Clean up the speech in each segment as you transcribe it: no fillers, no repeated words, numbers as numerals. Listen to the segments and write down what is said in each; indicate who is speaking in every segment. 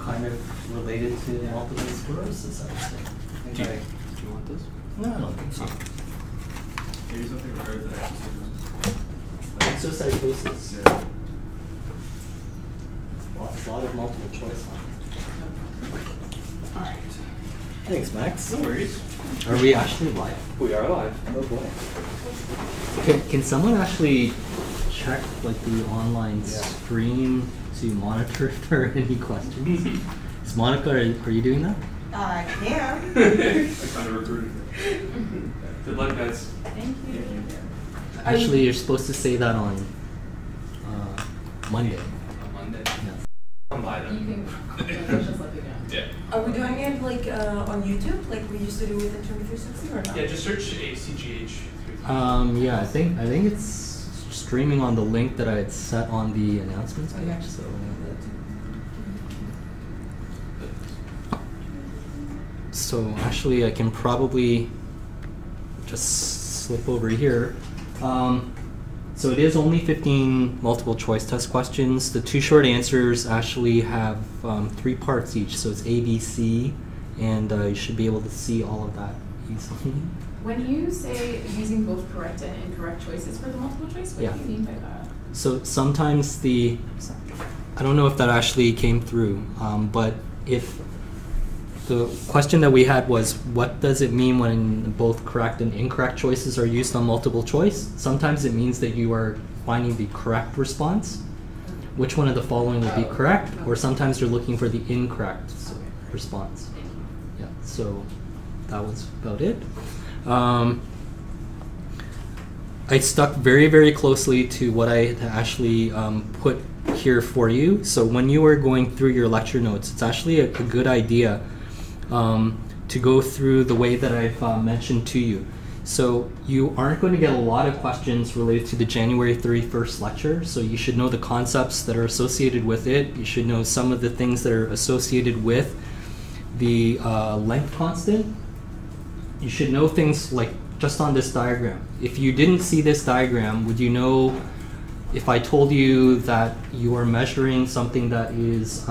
Speaker 1: kind of related to multiple sclerosis, I would say.
Speaker 2: Do you want this?
Speaker 1: No, I don't think so.
Speaker 2: Maybe something regarding the
Speaker 1: Exocytosis.
Speaker 2: Yeah.
Speaker 1: A lot of multiple choice on it.
Speaker 2: Alright.
Speaker 1: Thanks, Max.
Speaker 2: No worries.
Speaker 1: Are we actually live?
Speaker 2: We are live.
Speaker 1: Oh boy. Can someone actually check like the online stream to monitor if there are any questions? Is Monica, are you doing that?
Speaker 3: I can.
Speaker 2: I kind of recruited her. Good luck, guys.
Speaker 3: Thank you.
Speaker 1: Actually, you're supposed to say that on Monday.
Speaker 2: On Monday.
Speaker 1: Yes.
Speaker 2: Come by
Speaker 4: You
Speaker 2: then.
Speaker 4: can just let me know.
Speaker 2: Yeah.
Speaker 3: Are we doing it like on YouTube, like we used to do with Interview 360 or not?
Speaker 2: Yeah, just search ACGH.
Speaker 1: Yeah, I think it's streaming on the link that I had set on the announcements page.
Speaker 3: Okay.
Speaker 1: So actually, I can probably just slip over here. So it is only 15 multiple choice test questions. The two short answers actually have 3 parts each, so it's A, B, C, and you should be able to see all of that easily.
Speaker 4: When you say using both correct and incorrect choices for the multiple choice, what do you mean by that?
Speaker 1: So sometimes I don't know if that actually came through, but if the question that we had was, what does it mean when both correct and incorrect choices are used on multiple choice? Sometimes it means that you are finding the correct response. Which one of the following would be correct? Or sometimes you're looking for the incorrect response. Yeah, so that was about it. I stuck very, very closely to what I had actually put here for you. So when you are going through your lecture notes, it's actually a good idea to go through the way that I've mentioned to you. So you aren't going to get a lot of questions related to the January 31st lecture, so you should know the concepts that are associated with it. You should know some of the things that are associated with the length constant. You should know things like just on this diagram. If you didn't see this diagram, would you know if I told you that you are measuring something that is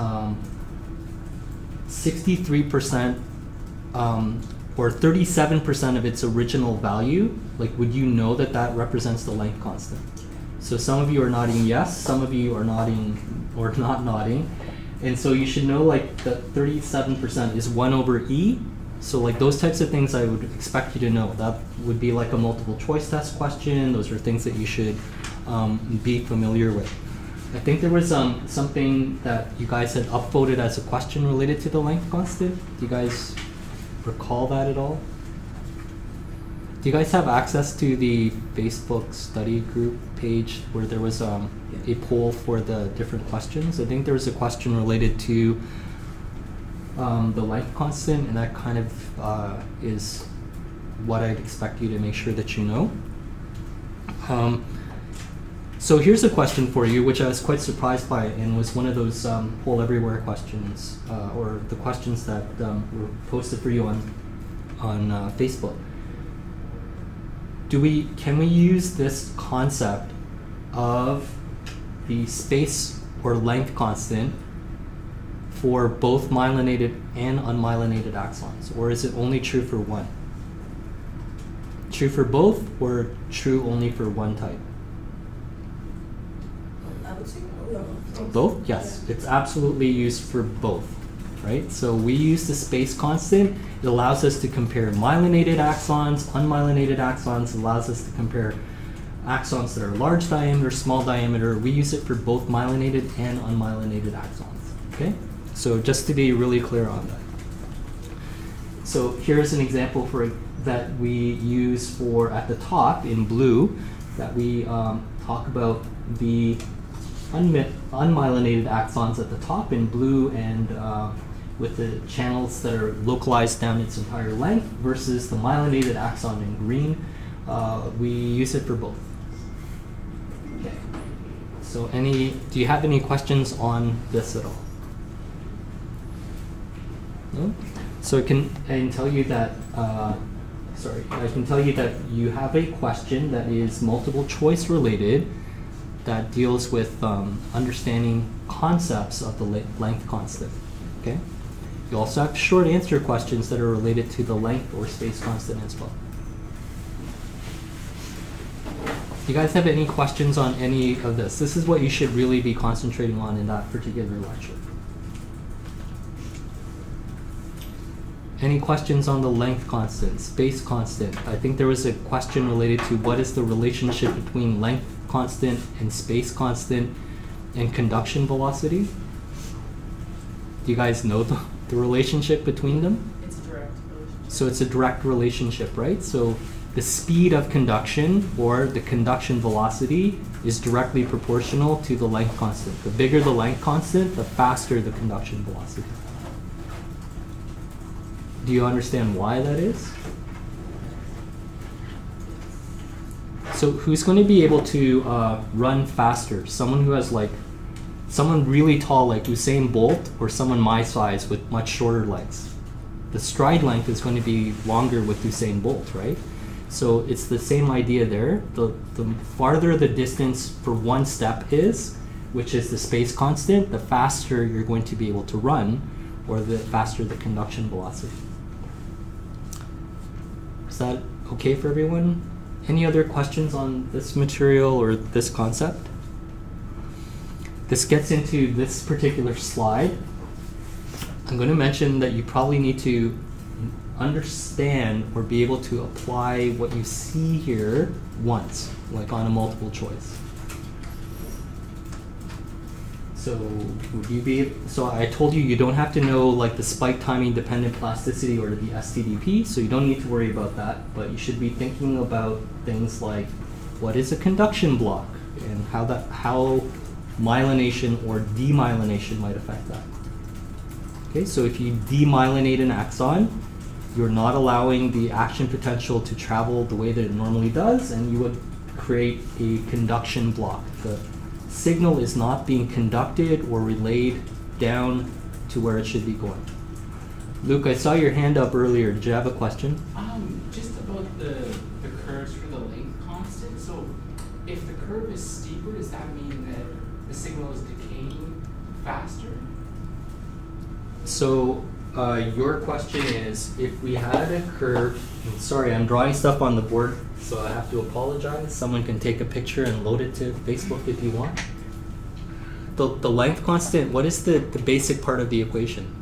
Speaker 1: 63% or 37% of its original value, like would you know that that represents the length constant? So some of you are nodding yes, some of you are nodding or not nodding. And so you should know like that 37% is 1 over E. So like those types of things I would expect you to know. That would be like a multiple choice test question. Those are things that you should be familiar with. I think there was something that you guys had upvoted as a question related to the length constant. Do you guys recall that at all? Do you guys have access to the Facebook study group page where there was a poll for the different questions? I think there was a question related to the length constant, and that kind of is what I'd expect you to make sure that you know. So here's a question for you, which I was quite surprised by, and was one of those poll everywhere questions, or the questions that were posted for you on Facebook. Can we use this concept of the space or length constant for both myelinated and unmyelinated axons, or is it only true for one? True for both, or true only for one type?
Speaker 3: I would say no.
Speaker 1: Both? Yes, it's absolutely used for both, right? So we use the space constant. It allows us to compare myelinated axons, unmyelinated axons. It allows us to compare axons that are large diameter, small diameter. We use it for both myelinated and unmyelinated axons, okay? So just to be really clear on that. So here's an example that we use for at the top in blue, that we talk about the unmyelinated axons at the top in blue, and with the channels that are localized down its entire length, versus the myelinated axon in green. We use it for both. Okay. So do you have any questions on this at all? No? So I can tell you that I can tell you that you have a question that is multiple choice related, that deals with understanding concepts of the length constant. Okay. You also have short answer questions that are related to the length or space constant as well. Do you guys have any questions on any of this? This is what you should really be concentrating on in that particular lecture. Any questions on the length constant, space constant? I think there was a question related to what is the relationship between length constant and space constant and conduction velocity? Do you guys know the relationship between them?
Speaker 4: It's a direct relationship.
Speaker 1: So it's a direct relationship, right? So the speed of conduction or the conduction velocity is directly proportional to the length constant. The bigger the length constant, the faster the conduction velocity. Do you understand why that is? So who's going to be able to run faster? Someone who has someone really tall like Usain Bolt, or someone my size with much shorter legs? The stride length is going to be longer with Usain Bolt, right? So it's the same idea there. The farther the distance for one step is, which is the space constant, the faster you're going to be able to run, or the faster the conduction velocity. Is that okay for everyone? Any other questions on this material or this concept? This gets into this particular slide. I'm going to mention that you probably need to understand or be able to apply what you see here once, like on a multiple choice. So would you be? So I told you don't have to know like the spike timing dependent plasticity or the STDP, so you don't need to worry about that. But you should be thinking about things like what is a conduction block and how myelination or demyelination might affect that. Okay, so if you demyelinate an axon, you're not allowing the action potential to travel the way that it normally does, and you would create a conduction block. The signal is not being conducted or relayed down to where it should be going. Luke, I saw your hand up earlier. Did you have a question?
Speaker 5: Just about the curves for the length constant. So if the curve is steeper, does that mean that the signal is decaying faster?
Speaker 1: So your question is, if we had a curve, sorry, I'm drawing stuff on the board, so I have to apologize. Someone can take a picture and load it to Facebook if you want. The length constant, what is the basic part of the equation?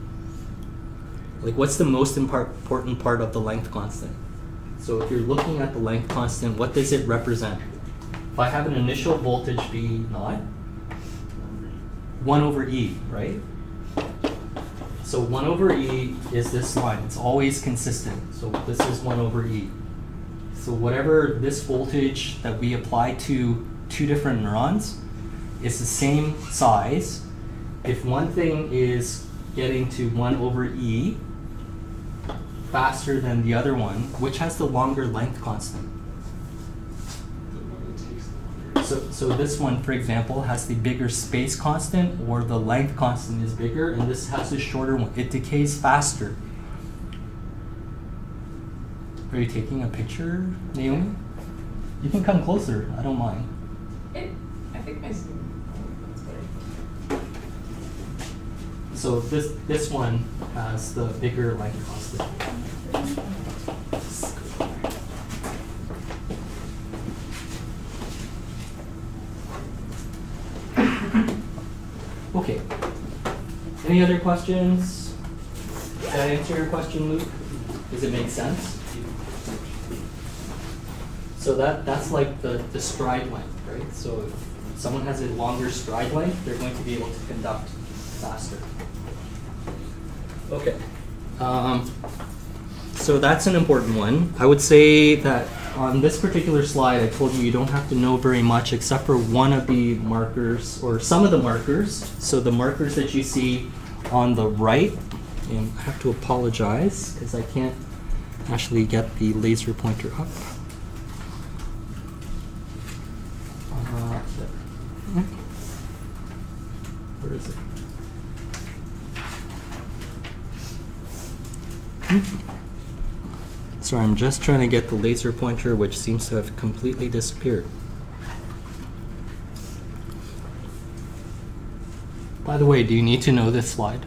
Speaker 1: Like, what's the most important part of the length constant? So if you're looking at the length constant, what does it represent? If I have an initial voltage V naught, 1 over E, right? So 1 over E is this line. It's always consistent. So this is 1 over E. So whatever this voltage that we apply to two different neurons is the same size. If one thing is getting to 1 over E faster than the other one, which has the longer length constant? So this one, for example, has the bigger space constant, or the length constant is bigger, and this has the shorter one. It decays faster. Are you taking a picture, Naomi? You can come closer. I don't mind.
Speaker 4: I think my Zoom looks better.
Speaker 1: So this one has the bigger length constant. Okay. Any other questions? Did I answer your question, Luke? Does it make sense? So that's like the stride length, right? So if someone has a longer stride length, they're going to be able to conduct faster. Okay. So that's an important one. I would say that on this particular slide, I told you don't have to know very much except for one of the markers, or some of the markers. So the markers that you see on the right, and I have to apologize because I can't actually get the laser pointer up. Where is it? Sorry, I'm just trying to get the laser pointer, which seems to have completely disappeared. By the way, do you need to know this slide?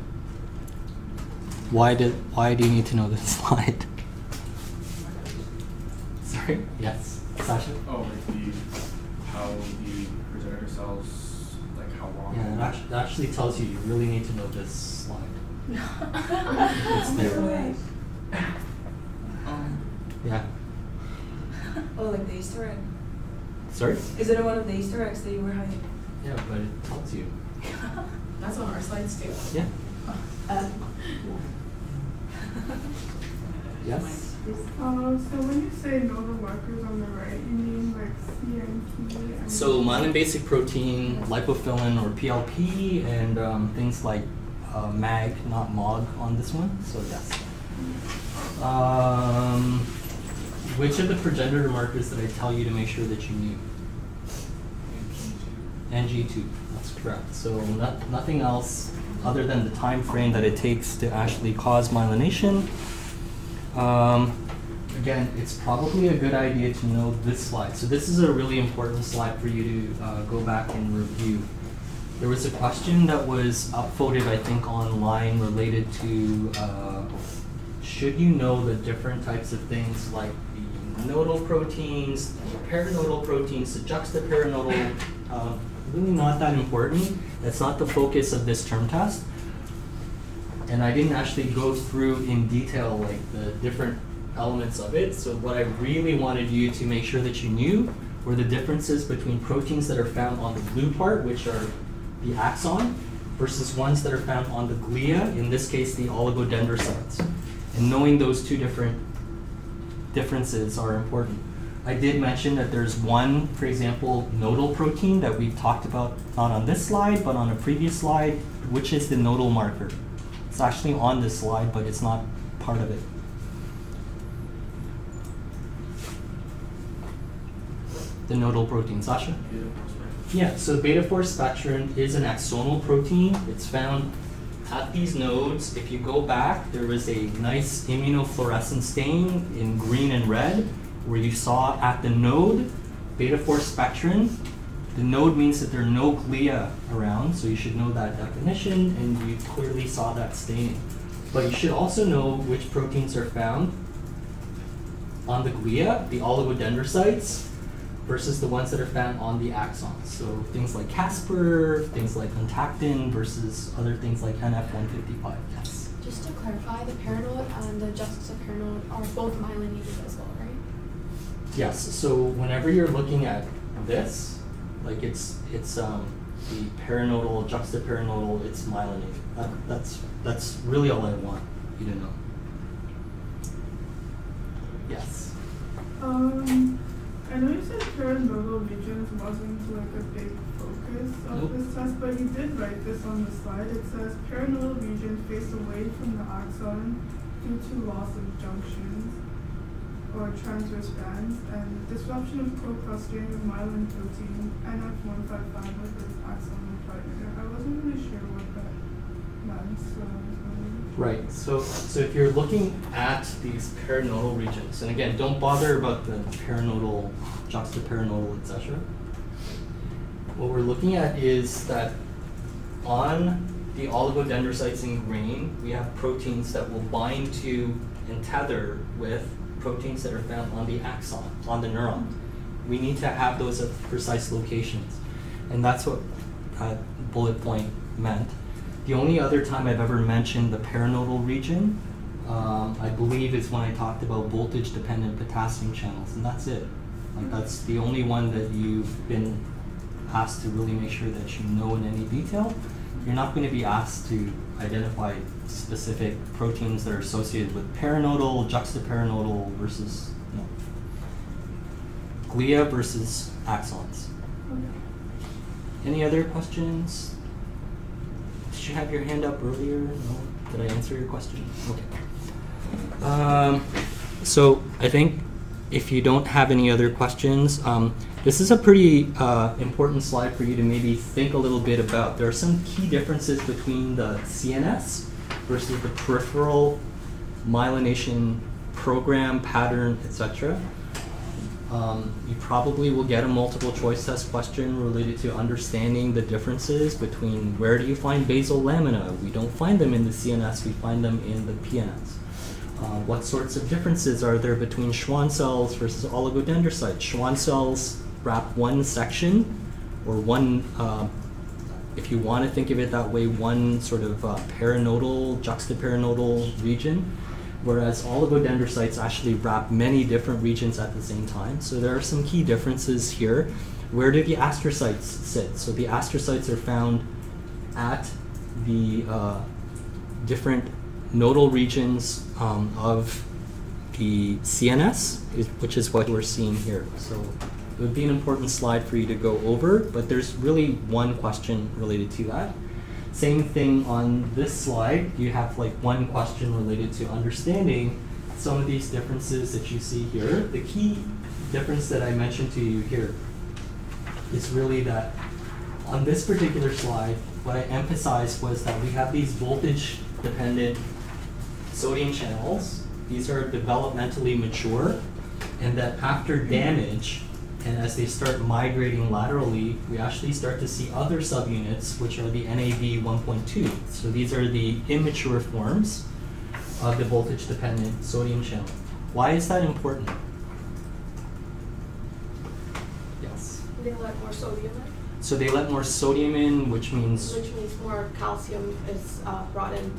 Speaker 1: Why do you need to know this slide? Sorry. Yes, Sasha.
Speaker 2: Oh, like how the progenitor cells, like how long?
Speaker 1: Yeah, it actually tells you really need to know this slide. It's there.
Speaker 3: No way.
Speaker 1: Yeah.
Speaker 3: Oh, like the Easter egg.
Speaker 1: Sorry.
Speaker 3: Is it one of the Easter eggs that you were hiding?
Speaker 1: Yeah, but it tells you.
Speaker 4: That's on our slides too.
Speaker 1: Yeah. Yes.
Speaker 6: So when you say nodal markers on the right, you mean like CNP and
Speaker 1: So myelin basic protein, lipofilin or PLP, and things like MAG, not MOG on this one. So yes. Which of the progenitor markers did I tell you to make sure that you knew? NG2. That's correct. So nothing else other than the time frame that it takes to actually cause myelination. Again, it's probably a good idea to know this slide. So this is a really important slide for you to go back and review. There was a question that was upvoted, I think, online related to should you know the different types of things like the nodal proteins, the perinodal proteins, the juxtaperonodal. Really not that important. That's not the focus of this term test. And I didn't actually go through in detail like the different elements of it. So what I really wanted you to make sure that you knew were the differences between proteins that are found on the blue part, which are the axon, versus ones that are found on the glia, in this case the oligodendrocytes. And knowing those two different differences are important. I did mention that there's one, for example, nodal protein that we've talked about, not on this slide, but on a previous slide, which is the nodal marker. It's actually on this slide, but it's not part of it. The nodal protein. Sasha? Yeah, so beta-4 spectrin is an axonal protein. It's found at these nodes. If you go back, there was a nice immunofluorescent stain in green and red where you saw at the node beta-4 spectrin. The node means that there are no glia around, so you should know that definition, and you clearly saw that staining. But you should also know which proteins are found on the glia, the oligodendrocytes, versus the ones that are found on the axons. So things like Casper, things like Contactin versus other things like NF155. Yes.
Speaker 7: Just to clarify, the perinode and the juxtaperonode are both myelinated as well, right?
Speaker 1: Yes. So whenever you're looking at this, like it's the perinodal, juxtaperonodal, it's myelinated. That's really all I want you to know. Yes.
Speaker 6: I know you said perinodal regions wasn't like a big focus of
Speaker 1: Nope.
Speaker 6: this test, but you did write this on the slide. It says perinodal region face away from the axon due to loss of junctions or transverse bands and disruption of co-clustering of myelin protein NF155 with its axonal partner. I wasn't really sure what that meant, so
Speaker 1: Right. So if you're looking at these perinodal regions, and again, don't bother about the perinodal, juxtaperonodal, etc. What we're looking at is that on the oligodendrocytes in green, we have proteins that will bind to and tether with proteins that are found on the axon, on the neuron. We need to have those at precise locations. And that's what bullet point meant. The only other time I've ever mentioned the perinodal region, I believe, is when I talked about voltage-dependent potassium channels, and that's it. Like that's the only one that you've been asked to really make sure that you know in any detail. You're not going to be asked to identify specific proteins that are associated with perinodal, juxtaperonodal versus glia versus axons. Any other questions? Did you have your hand up earlier? No? Did I answer your question? Okay. So I think if you don't have any other questions, this is a pretty important slide for you to maybe think a little bit about. There are some key differences between the CNS versus the peripheral myelination program, pattern, etc. You probably will get a multiple choice test question related to understanding the differences between where do you find basal lamina. We don't find them in the CNS, we find them in the PNS. What sorts of differences are there between Schwann cells versus oligodendrocytes? Schwann cells wrap one section, or one, if you want to think of it that way, one sort of paranodal, juxtaparanodal region, whereas oligodendrocytes actually wrap many different regions at the same time. So there are some key differences here. Where do the astrocytes sit? So the astrocytes are found at the different nodal regions of the CNS, which is what we're seeing here. So it would be an important slide for you to go over, but there's really one question related to that. Same thing on this slide. You have like one question related to understanding some of these differences that you see here. The key difference that I mentioned to you here is really that on this particular slide, what I emphasized was that we have these voltage-dependent sodium channels. These are developmentally mature, and that after damage, and as they start migrating laterally, we actually start to see other subunits, which are the NAV 1.2. So these are the immature forms of the voltage-dependent sodium channel. Why is that important? Yes.
Speaker 7: They let more sodium in,
Speaker 1: So they let more sodium in, which means
Speaker 7: which means more calcium is brought in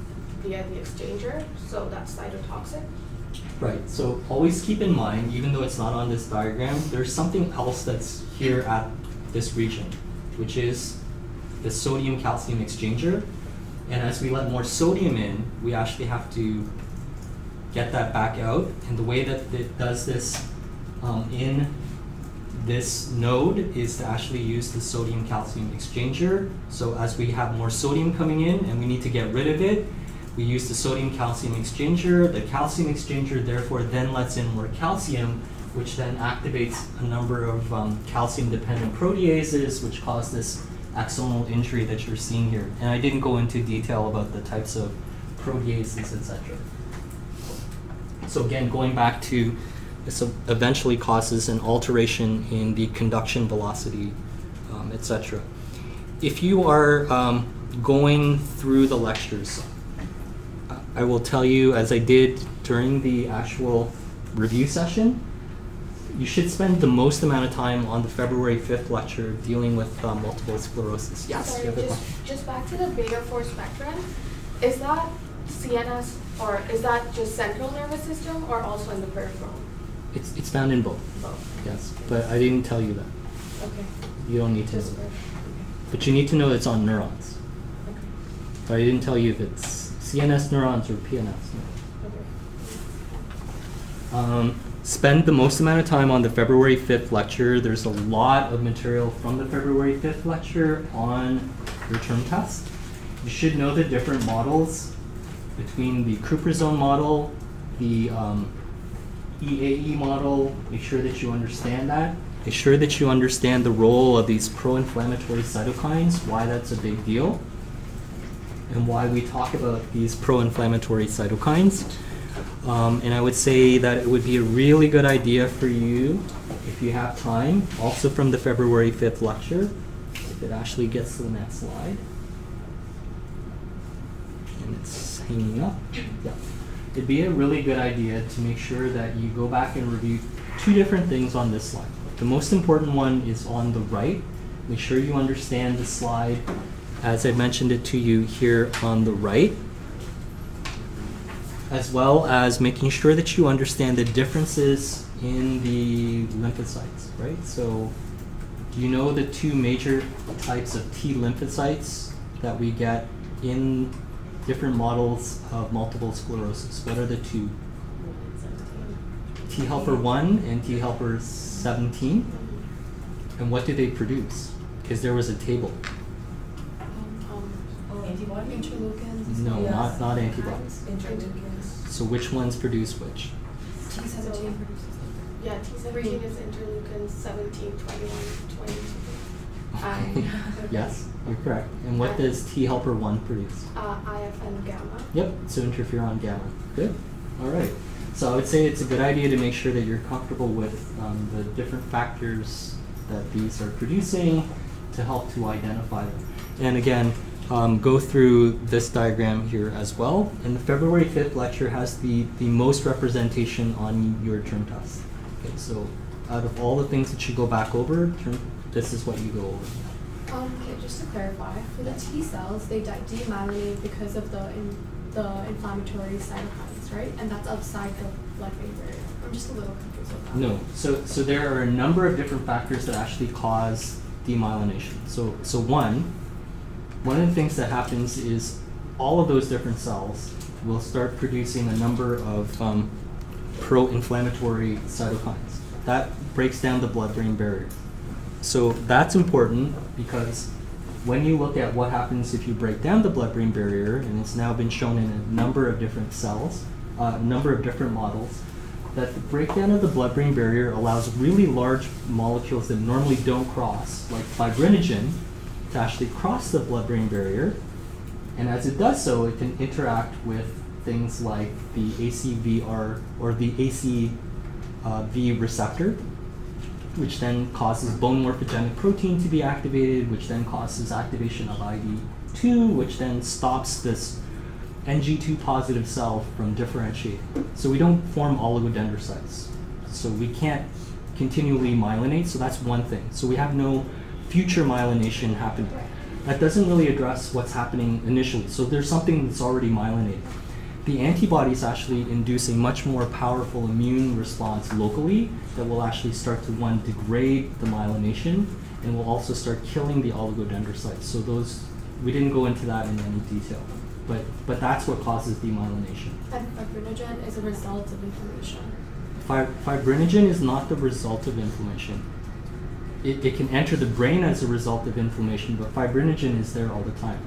Speaker 7: via the exchanger, so that's cytotoxic.
Speaker 1: right. So always keep in mind, even though it's not on this diagram, there's something else that's here at this region, which is the sodium-calcium exchanger. And as we let more sodium in, we actually have to get that back out. And the way that it does this in this node is to actually use the sodium-calcium exchanger. So as we have more sodium coming in and we need to get rid of it, we use the sodium-calcium exchanger. The calcium exchanger therefore then lets in more calcium, which then activates a number of calcium-dependent proteases, which cause this axonal injury that you're seeing here. And I didn't go into detail about the types of proteases, etc. So again, going back to this eventually causes an alteration in the conduction velocity, etc. If you are going through the lectures, I will tell you, as I did during the actual review session, you should spend the most amount of time on the February 5th lecture dealing with multiple sclerosis. Yes,
Speaker 7: Sorry,
Speaker 1: you have a question?
Speaker 7: just back to the beta-4 spectrum. Is that CNS, or is that just central nervous system, or also in the peripheral?
Speaker 1: It's found in both,
Speaker 7: Both.
Speaker 1: yes. But I didn't tell you that.
Speaker 7: Okay.
Speaker 1: You don't need to know
Speaker 7: Just
Speaker 1: that.
Speaker 7: okay.
Speaker 1: But you need to know it's on neurons.
Speaker 7: Okay.
Speaker 1: But I didn't tell you if it's CNS neurons or PNS neurons. Spend the most amount of time on the February 5th lecture. There's a lot of material from the February 5th lecture on your term test. You should know the different models between the Cuprizone model, the EAE model. Make sure that you understand that. Make sure that you understand the role of these pro-inflammatory cytokines, why that's a big deal, and why we talk about these pro-inflammatory cytokines. And I would say that it would be a really good idea for you, if you have time, also from the February 5th lecture, if it actually gets to the next slide. And it's hanging up. Yeah. It'd be a really good idea to make sure that you go back and review two different things on this slide. The most important one is on the right. Make sure you understand the slide as I mentioned it to you here on the right, as well as making sure that you understand the differences in the lymphocytes, right? So do you know the two major types of T lymphocytes that we get in different models of multiple sclerosis? What are the two? T helper 1 and T helper 17. And what do they produce? Because there was a table.
Speaker 3: Antibody?
Speaker 7: Interleukins.
Speaker 1: No,
Speaker 3: Yes.
Speaker 1: not antibodies.
Speaker 3: Interleukins.
Speaker 1: So which ones produce which?
Speaker 7: T17 produces. Yeah, T17 is interleukin 17, 21, 22.
Speaker 1: Yes, you're correct. And what does T helper 1 produce?
Speaker 7: IFN gamma.
Speaker 1: Yep, so interferon gamma. Good. All right. So I would say it's a good idea to make sure that you're comfortable with the different factors that these are producing to help to identify them. And again, go through this diagram here as well. And the February 5th lecture has the most representation on your term test. Okay, so out of all the things that you go back over, this is what you go over.
Speaker 7: Okay, just to clarify, for the T cells, they demyelinate because of the inflammatory cytokines, right? And that's outside the blood-brain barrier. I'm just a little confused with that.
Speaker 1: No, so there are a number of different factors that actually cause demyelination. So one of the things that happens is all of those different cells will start producing a number of pro-inflammatory cytokines. That breaks down the blood-brain barrier. So that's important because when you look at what happens if you break down the blood-brain barrier, and it's now been shown in a number of different cells, a number of different models, that the breakdown of the blood-brain barrier allows really large molecules that normally don't cross, like fibrinogen, to actually cross the blood-brain barrier. And as it does so, it can interact with things like the ACVR or the ACV receptor, which then causes bone morphogenic protein to be activated, which then causes activation of ID2, which then stops this NG2 positive cell from differentiating. So we don't form oligodendrocytes. So we can't continually myelinate, so that's one thing. So we have no future myelination happening. That doesn't really address what's happening initially. So there's something that's already myelinated. The antibodies actually induce a much more powerful immune response locally that will actually start to, one, degrade the myelination, and will also start killing the oligodendrocytes. So those, we didn't go into that in any detail, but that's what causes demyelination.
Speaker 7: And fibrinogen is a result of inflammation.
Speaker 1: Fibrinogen is not the result of inflammation. It can enter the brain as a result of inflammation, but fibrinogen is there all the time.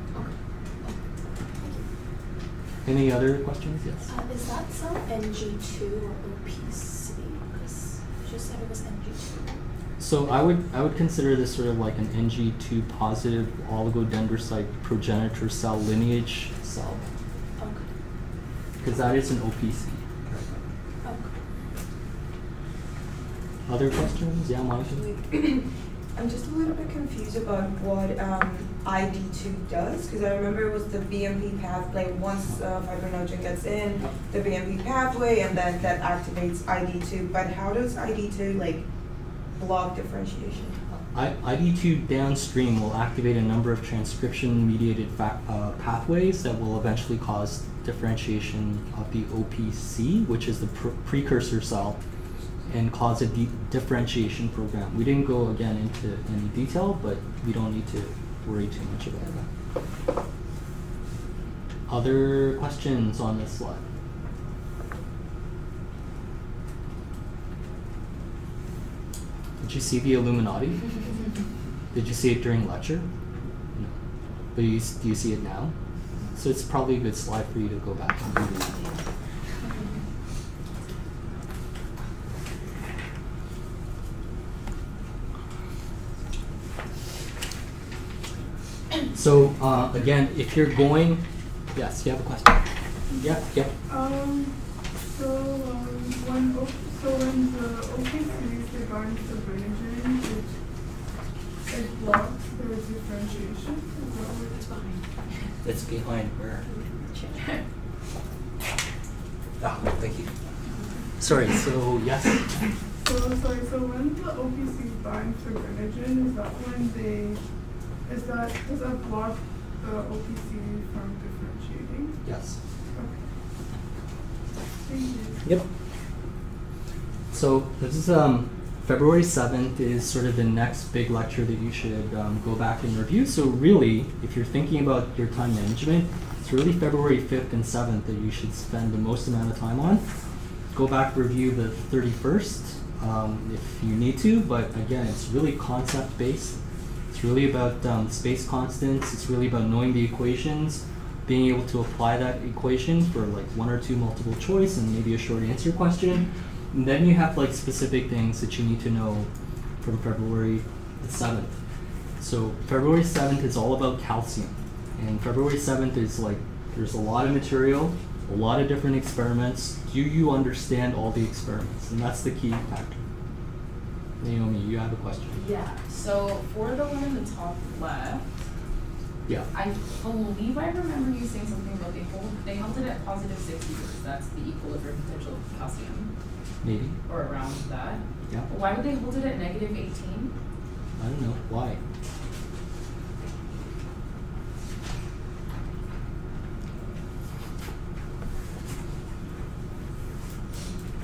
Speaker 1: Any other questions? Yes.
Speaker 7: Is that cell NG2 or OPC? Because you just said it was NG2.
Speaker 1: So I would consider this sort of like an NG2 positive oligodendrocyte progenitor cell lineage cell,
Speaker 7: Okay.
Speaker 1: because that is an OPC.
Speaker 7: Okay.
Speaker 1: Other questions? Yeah, Monica?
Speaker 3: I'm just a little bit confused about what ID2 does, because I remember it was the BMP pathway. Once fibrinogen gets in, the BMP pathway, and then that activates ID2. But how does ID2 like block differentiation?
Speaker 1: ID2 downstream will activate a number of transcription-mediated pathways that will eventually cause differentiation of the OPC, which is the precursor cell, and cause a differentiation program. We didn't go again into any detail, but we don't need to worry too much about that. Other questions on this slide? Did you see the Illuminati? Did you see it during lecture? No. But do you see it now? So it's probably a good slide for you to go back and read it. So again, if you're going, yes, you have a question. Yeah.
Speaker 6: When the OPCs they bind to fibrinogen, it blocks their differentiation. Is that what it's behind?
Speaker 1: It's behind where? Oh, thank you. Sorry. So yes.
Speaker 6: So when the OPCs bind to fibrinogen, is that when does that block the OPC from differentiating?
Speaker 1: Yes.
Speaker 6: Okay. Thank you.
Speaker 1: Yep. So this is February 7th is sort of the next big lecture that you should go back and review. So really, if you're thinking about your time management, it's really February 5th and 7th that you should spend the most amount of time on. Go back, review the 31st if you need to, but again, it's really concept-based. It's really about space constants. It's really about knowing the equations, being able to apply that equation for like one or two multiple choice and maybe a short answer question. And then you have like specific things that you need to know from February the 7th. So February 7th is all about calcium. And February 7th is like, there's a lot of material a lot of different experiments. Do you understand all the experiments? And that's the key factor. Naomi, you have a question.
Speaker 4: Yeah, so for the one in the top left,
Speaker 1: Yeah.
Speaker 4: I believe I remember you saying something about they held it at positive 60 because that's the equilibrium potential of calcium,
Speaker 1: Maybe.
Speaker 4: or around that.
Speaker 1: Yeah.
Speaker 4: But why would they hold it at negative 18?
Speaker 1: I don't know. Why?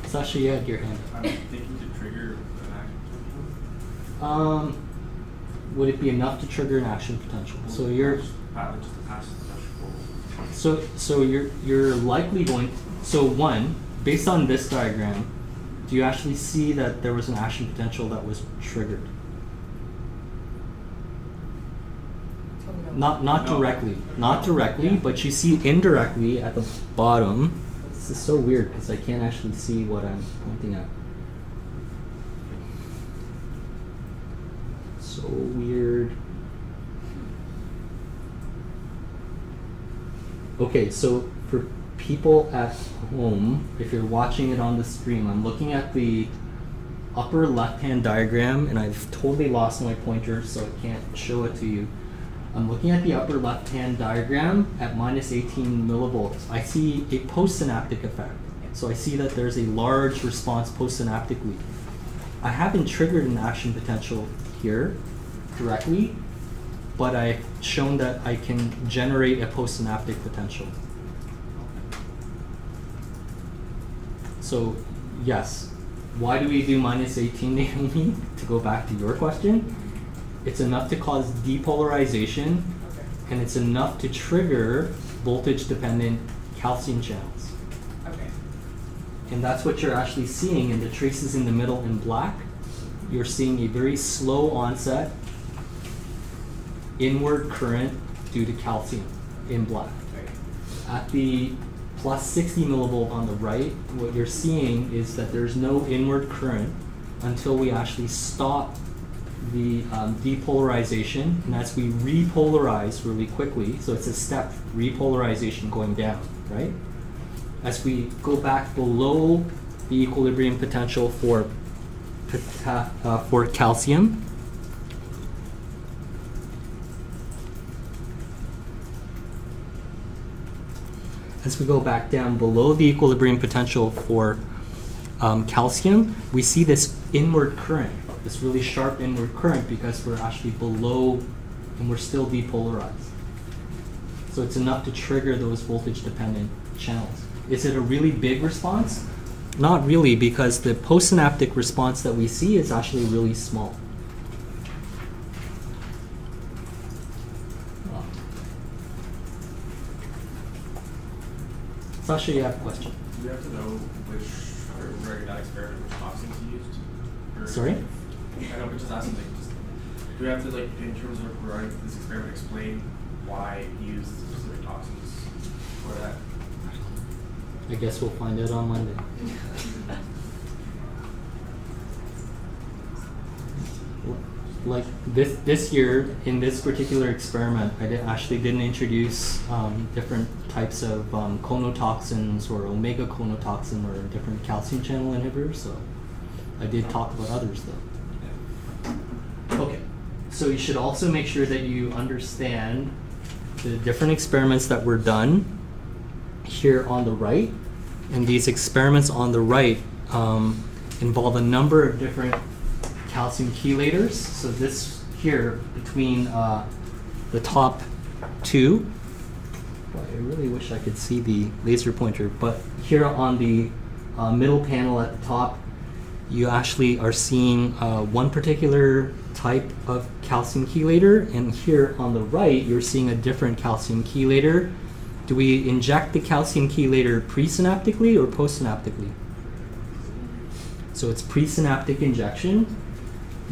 Speaker 1: Sasha, you had your hand
Speaker 2: I'm thinking to trigger an action potential.
Speaker 1: Would it be enough to trigger an action potential? So you're
Speaker 2: Just to pass the threshold.
Speaker 1: so you're likely going. So one, based on this diagram, do you actually see that there was an action potential that was triggered? Not
Speaker 2: No.
Speaker 1: directly, not
Speaker 2: No.
Speaker 1: directly,
Speaker 2: Yeah.
Speaker 1: but you see indirectly at the bottom. This is so weird because I can't actually see what I'm pointing at. So weird. Okay, so for people at home, if you're watching it on the stream, I'm looking at the upper left-hand diagram, and I've totally lost my pointer, so I can't show it to you. I'm looking at the upper left-hand diagram at minus 18 millivolts. I see a postsynaptic effect. So I see that there's a large response postsynaptically. I haven't triggered an action potential here directly, but I've shown that I can generate a postsynaptic potential. So yes, why do we do minus 18, Naomi? To go back to your question, it's enough to cause depolarization,
Speaker 4: Okay.
Speaker 1: and it's enough to trigger voltage-dependent calcium channels.
Speaker 4: Okay.
Speaker 1: And that's what you're actually seeing in the traces in the middle in black. You're seeing a very slow onset inward current due to calcium in black.
Speaker 4: Okay.
Speaker 1: At the plus 60 millivolt on the right, what you're seeing is that there's no inward current until we actually stop the depolarization, and as we repolarize really quickly, so it's a step repolarization going down, right? As we go back below the equilibrium potential for calcium, as we go back down below the equilibrium potential for calcium, we see this inward current, this really sharp inward current, because we're actually below and we're still depolarized. So it's enough to trigger those voltage-dependent channels. Is it a really big response? Not really, because the postsynaptic response that we see is actually really small. Sasha, you have a question.
Speaker 2: Do we have to know which, or regarding that experiment, which toxins you used? Or-
Speaker 1: Sorry?
Speaker 2: I know, but just asking, like, just, do we have to, like, in terms of regarding this experiment, explain why you used specific toxins for that?
Speaker 1: I guess we'll find out on Monday. Like this year, in this particular experiment, I actually didn't introduce different types of conotoxins or omega conotoxin or different calcium channel inhibitors, so I did talk about others though. Okay, so you should also make sure that you understand the different experiments that were done here on the right, and these experiments on the right involve a number of different calcium chelators. So this here between the top two, boy, I really wish I could see the laser pointer, but here on the middle panel at the top, you actually are seeing one particular type of calcium chelator, and here on the right, you're seeing a different calcium chelator. Do we inject the calcium chelator presynaptically or postsynaptically? So it's presynaptic injection.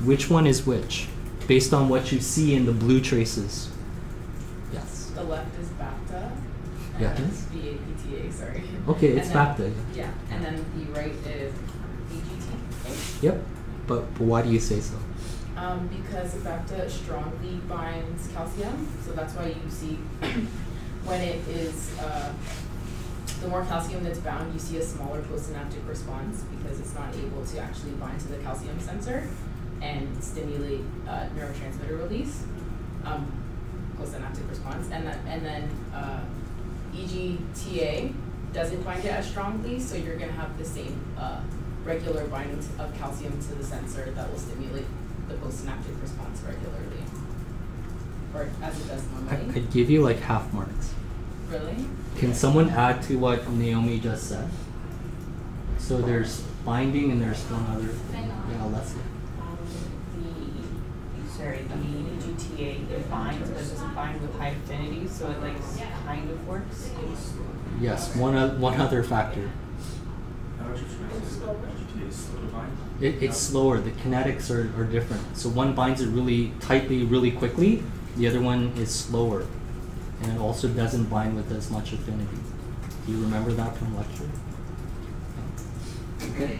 Speaker 1: Which one is which? Based on what you see in the blue traces. Yes.
Speaker 4: The left is BAPTA. And
Speaker 1: Yeah.
Speaker 4: that's BAPTA, sorry.
Speaker 1: Okay, it's
Speaker 4: And then-
Speaker 1: BAPTA.
Speaker 4: Yeah, and then the right is EGT.
Speaker 1: Yep. But why do you say so?
Speaker 4: Because BAPTA strongly binds calcium, so that's why you see when it is the more calcium that's bound, you see a smaller postsynaptic response because it's not able to actually bind to the calcium sensor and stimulate neurotransmitter release, postsynaptic response, and then EGTA doesn't bind it as strongly, so you're going to have the same regular binding of calcium to the sensor that will stimulate the postsynaptic response regularly, or as it does normally.
Speaker 1: I'd give you like half marks.
Speaker 4: Really?
Speaker 1: Can someone add to what Naomi just said? So there's binding and there's one other. Yeah, Leslie.
Speaker 8: The EGTA, it binds, but it doesn't bind with high affinity, so it like kind of works.
Speaker 1: Yes, one other factor.
Speaker 2: How much GTA is slow to bind?
Speaker 1: It's slower. The kinetics are different. So one binds it really tightly, really quickly. The other one is slower, and it also doesn't bind with as much affinity. Do you remember that from lecture? Okay.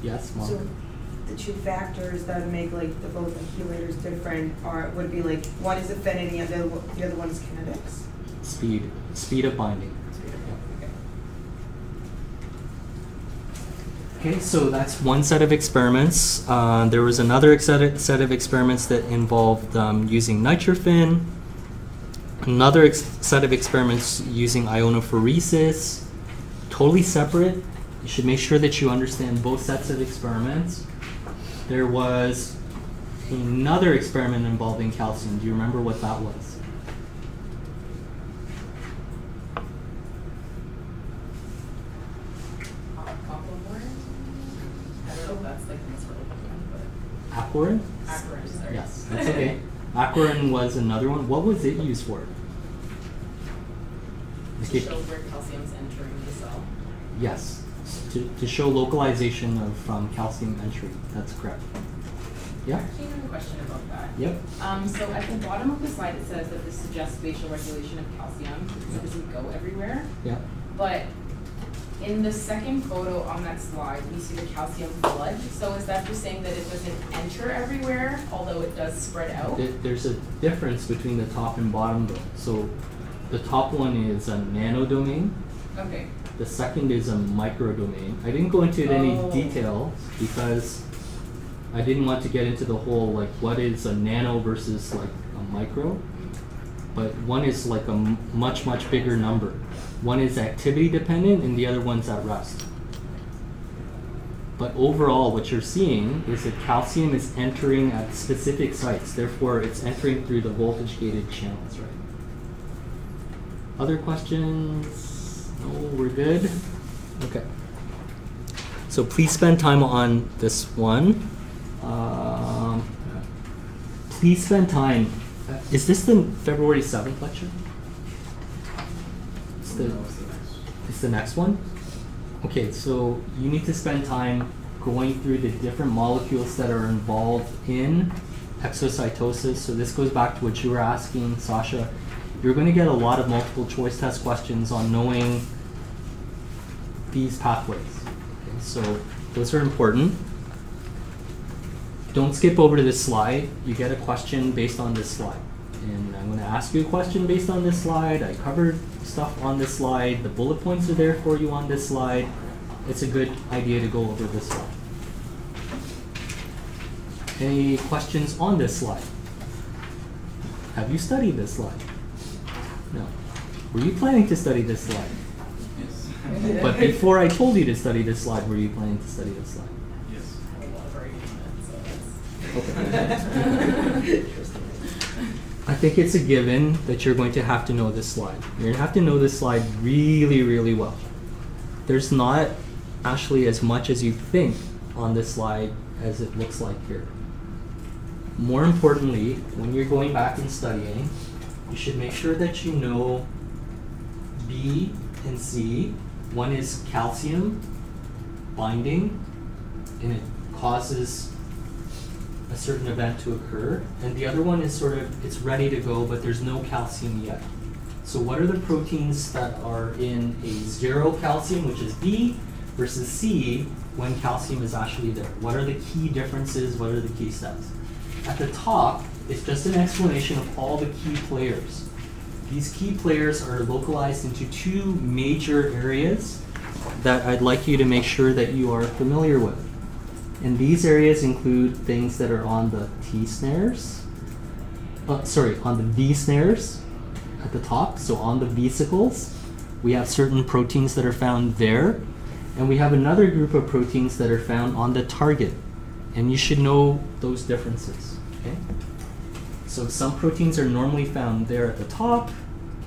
Speaker 1: Yes, Mom.
Speaker 3: So the two factors that make like the both the chelators different would be like one is affinity and the other one is kinetics.
Speaker 1: Speed of binding. Okay, so that's one set of experiments. There was another set of experiments that involved using nitrophin. Another set of experiments using ionophoresis. Totally separate. You should make sure that you understand both sets of experiments. There was another experiment involving calcium. Do you remember what that was?
Speaker 4: I don't know if that's like the most relevant one,
Speaker 1: Aquarin?
Speaker 4: but Aquarin, sorry.
Speaker 1: Yes, that's okay. Aquarin was another one. What was it used for?
Speaker 4: To show where calcium's entering the cell.
Speaker 1: Yes, to show localization of calcium entry. That's correct. Yeah?
Speaker 4: I actually have a question about that.
Speaker 1: Yep.
Speaker 4: So at the bottom of the slide it says that this suggests spatial regulation of calcium because it doesn't go everywhere.
Speaker 1: Yeah.
Speaker 4: But in the second photo on that slide, we see the calcium flood. So is that just saying that it doesn't enter everywhere, although it does spread out?
Speaker 1: There's a difference between the top and bottom though. So the top one is a nanodomain.
Speaker 4: Okay.
Speaker 1: The second is a microdomain. I didn't go into any detail because I didn't want to get into the whole like what is a nano versus like a micro. But one is like a much bigger number. One is activity dependent and the other one's at rest. But overall what you're seeing is that calcium is entering at specific sites. Therefore it's entering through the voltage gated channels, right? Other questions? No, we're good? Okay. So please spend time on this one. Please spend time. Is this the February 7th lecture? It's the next one? Okay, so you need to spend time going through the different molecules that are involved in exocytosis. So this goes back to what you were asking, Sasha. You're going to get a lot of multiple choice test questions on knowing these pathways. Okay, so those are important. Don't skip over to this slide. You get a question based on this slide. And I'm going to ask you a question based on this slide. I covered stuff on this slide. The bullet points are there for you on this slide. It's a good idea to go over this slide. Any questions on this slide? Have you studied this slide? No. Were you planning to study this slide?
Speaker 2: Yes.
Speaker 1: But before I told you to study this slide, were you planning to study this slide?
Speaker 2: Yes.
Speaker 4: I have a lot of argument, so that's
Speaker 1: Okay. I think it's a given that you're going to have to know this slide. You're going to have to know this slide really well. There's not actually as much as you think on this slide as it looks like here. More importantly, when you're going back and studying, you should make sure that you know B and C. One is calcium binding, and it causes a certain event to occur, and the other one is sort of, it's ready to go, but there's no calcium yet. So what are the proteins that are in a zero calcium, which is B, versus C, when calcium is actually there? What are the key differences? What are the key steps? At the top, it's just an explanation of all the key players. these key players are localized into two major areas that I'd like you to make sure that you are familiar with. And these areas include things that are on the T snares, on the V snares at the top, so on the vesicles. We have certain proteins that are found there, and we have another group of proteins that are found on the target. And you should know those differences, okay? So some proteins are normally found there at the top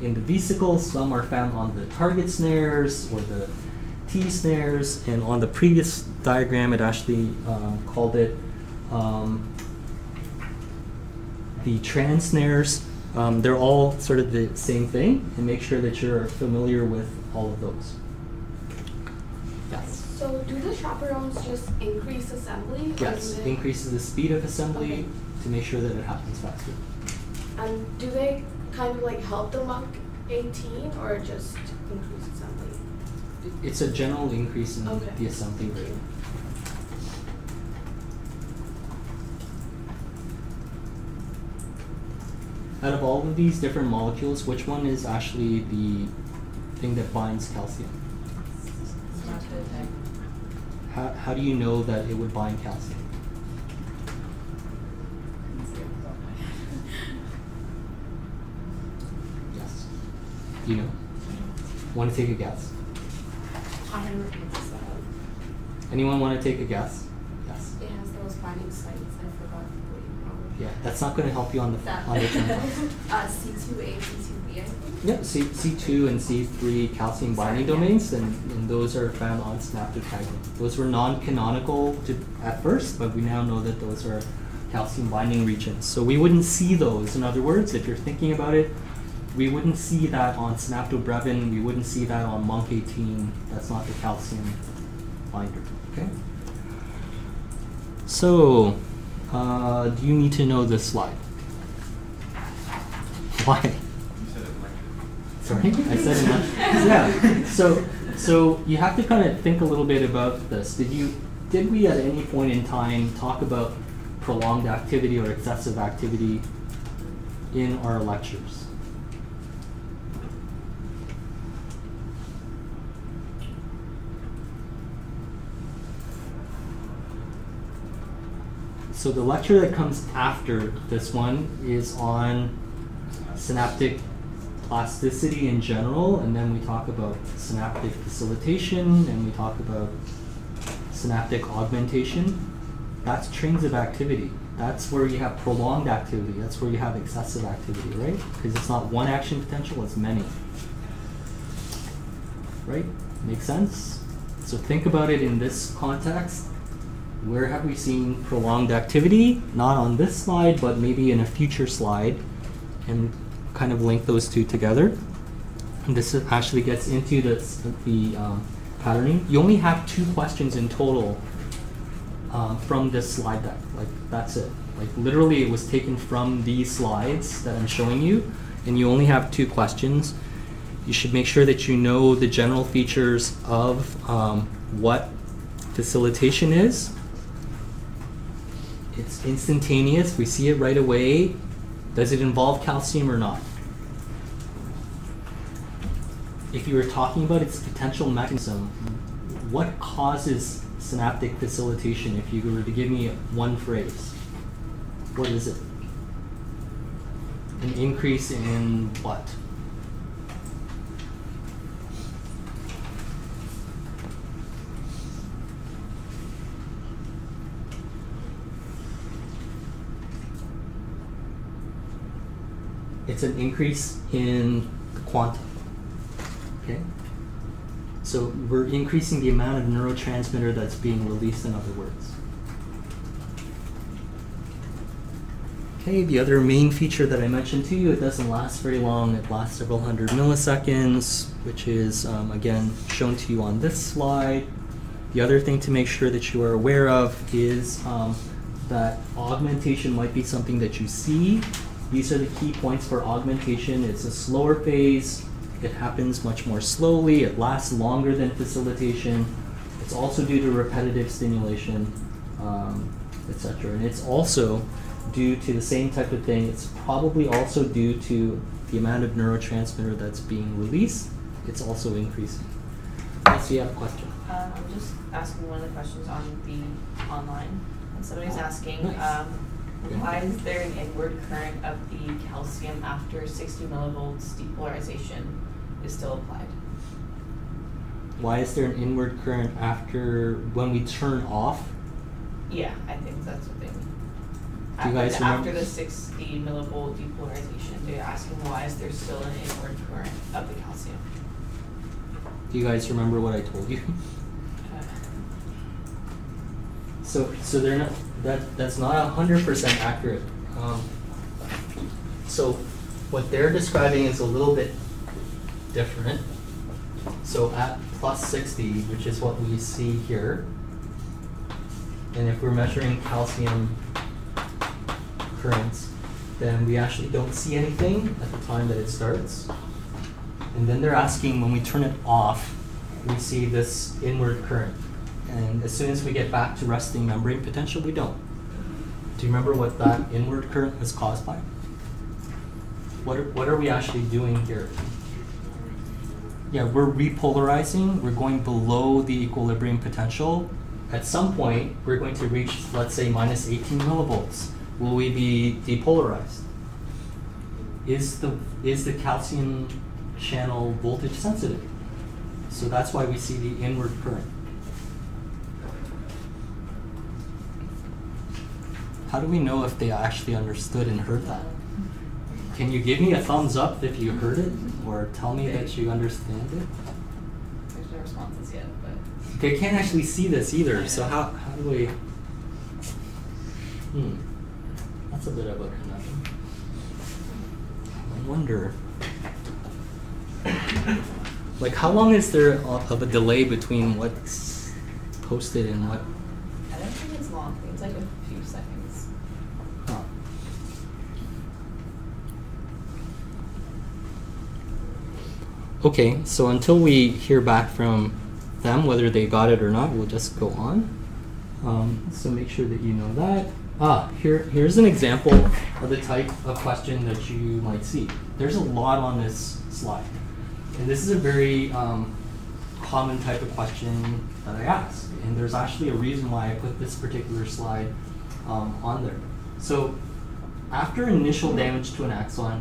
Speaker 1: in the vesicles, some are found on the target snares or the T snares, and on the previous diagram it actually called it the trans snares. They're all sort of the same thing, and make sure that you're familiar with all of those. Yes?
Speaker 7: So do the chaperones just increase assembly? or
Speaker 1: Yes,
Speaker 7: do they-
Speaker 1: increases the speed of assembly
Speaker 7: Okay.
Speaker 1: to make sure that it happens faster.
Speaker 7: And do they kind of like help the MUC18 or just increase assembly?
Speaker 1: It's a general increase in
Speaker 7: Okay.
Speaker 1: the assembly rate. Out of all of these different molecules, which one is actually the thing that binds calcium? How do you know that it would bind calcium? Yes. Do you know? Want to take a guess?
Speaker 7: Iron repeats that.
Speaker 1: Anyone want to take a guess? Yes.
Speaker 7: It has those binding sites. I forgot what you call it.
Speaker 1: Yeah, that's not going to help you on the
Speaker 7: That.
Speaker 1: on the term test.
Speaker 7: C2A, C2B, I think.
Speaker 1: Yep, C2 and C3 calcium binding
Speaker 7: Sorry, yeah.
Speaker 1: domains, and those are found on synaptotagmin. Those were non-canonical at first, but we now know that those are calcium binding regions. So we wouldn't see those. In other words, if you're thinking about it, we wouldn't see that on synaptobrevin, we wouldn't see that on MUC18. That's not the calcium binder, okay? So, do you need to know this slide? Why?
Speaker 2: You said it like
Speaker 1: Sorry, I said it much. Yeah. So you have to kind of think a little bit about this. Did we at any point in time talk about prolonged activity or excessive activity in our lectures? So the lecture that comes after this one is on synaptic plasticity in general, and then we talk about synaptic facilitation, and we talk about synaptic augmentation. That's trains of activity. That's where you have prolonged activity. That's where you have excessive activity, right? Because it's not one action potential, it's many. Right? Make sense? So think about it in this context. Where have we seen prolonged activity? Not on this slide, but maybe in a future slide, and kind of link those two together. And this actually gets into the patterning. You only have 2 questions in total from this slide deck. Like, that's it. Like, literally it was taken from these slides that I'm showing you, and you only have 2 questions. You should make sure that you know the general features of what facilitation is. It's instantaneous, we see it right away. Does it involve calcium or not? If you were talking about its potential mechanism, what causes synaptic facilitation? If you were to give me one phrase, what is it? An increase in what? It's an increase in the quantum, okay? So we're increasing the amount of neurotransmitter that's being released, in other words. Okay, the other main feature that I mentioned to you, it doesn't last very long. It lasts several hundred milliseconds, which is, again, shown to you on this slide. The other thing to make sure that you are aware of is that augmentation might be something that you see. These are the key points for augmentation. It's a slower phase. It happens much more slowly. It lasts longer than facilitation. It's also due to repetitive stimulation, etc. And it's also due to the same type of thing. It's probably also due to the amount of neurotransmitter that's being released, it's also increasing. Yes, you have a question?
Speaker 8: I'm just asking one of the questions on the online. And somebody's asking,
Speaker 1: Nice.
Speaker 8: why is there an inward current of the calcium after 60 millivolts depolarization is still applied?
Speaker 1: Why is there an inward current after when we turn off?
Speaker 8: Yeah, I think that's what they mean.
Speaker 1: Do you guys remember?
Speaker 8: After the 60 millivolt depolarization, they're asking why is there still an inward current of the calcium?
Speaker 1: Do you guys remember what I told you? So they're not that's not 100% accurate. So what they're describing is a little bit different. So at plus 60, which is what we see here, and if we're measuring calcium currents, then we actually don't see anything at the time that it starts. And then they're asking when we turn it off, we see this inward current. And as soon as we get back to resting membrane potential, we don't. Do you remember what that inward current was caused by? What are we actually doing here? Yeah, we're repolarizing. We're going below the equilibrium potential. At some point, we're going to reach, let's say, minus 18 millivolts. Will we be depolarized? Is the calcium channel voltage sensitive? So that's why we see the inward current. How do we know if they actually understood and heard that? Can you give me a thumbs up if you heard it, or tell me that you understand it?
Speaker 8: There's no responses yet, but.
Speaker 1: They can't actually see this either, so how do we... That's a bit of a conundrum. I wonder... Like, how long is there of a delay between what's posted and what...
Speaker 8: I don't think it's long. I think it's like a few seconds.
Speaker 1: Huh. Okay, so until we hear back from them, whether they got it or not, we'll just go on. So make sure that you know that. Here's an example of the type of question that you might see. There's a lot on this slide. And this is a very common type of question that I ask. And there's actually a reason why I put this particular slide on there. So after initial damage to an axon,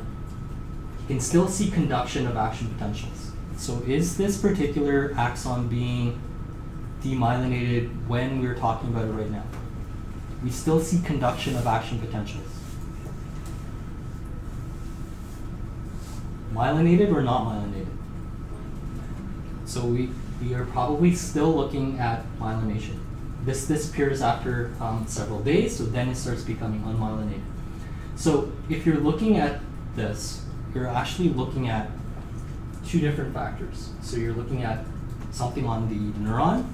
Speaker 1: you can still see conduction of action potentials. So is this particular axon being demyelinated when we're talking about it right now? We still see conduction of action potentials. Myelinated or not myelinated? So we are probably still looking at myelination. This disappears after several days, so then it starts becoming unmyelinated. So if you're looking at this, you're actually looking at two different factors. So you're looking at something on the neuron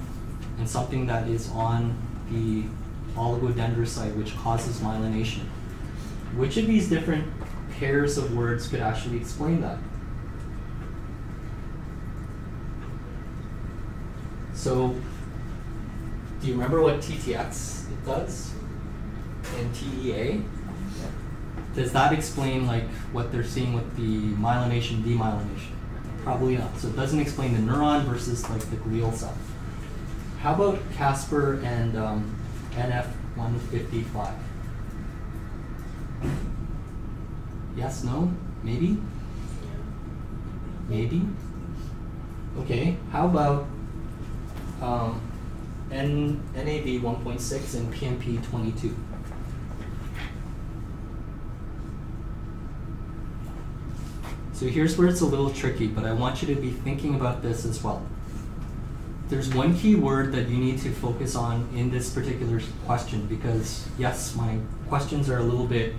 Speaker 1: and something that is on the oligodendrocyte, which causes myelination. Which of these different pairs of words could actually explain that? So, do you remember what TTX it does and TEA? Does that explain like what they're seeing with the myelination, demyelination? Probably not. So it doesn't explain the neuron versus like the glial cell. How about Casper and NF155? Yes, no, maybe? Maybe? Okay, how about NAV 1.6 and PMP 22? So here's where it's a little tricky, but I want you to be thinking about this as well. There's one key word that you need to focus on in this particular question because, yes, my questions are a little bit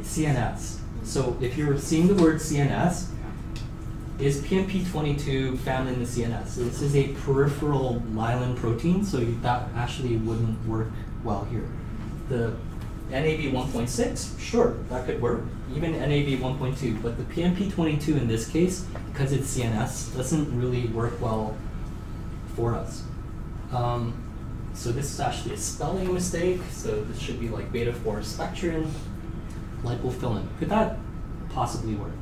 Speaker 1: CNS. So if you're seeing the word CNS, is PMP22 found in the CNS? This is a peripheral myelin protein, so that actually wouldn't work well here. The NAV 1.6, sure, that could work. Even NAV 1.2, but the PMP22 in this case, because it's CNS, doesn't really work well for us. So this is actually a spelling mistake, so this should be like beta-4 spectrin lipofilin. Could that possibly work?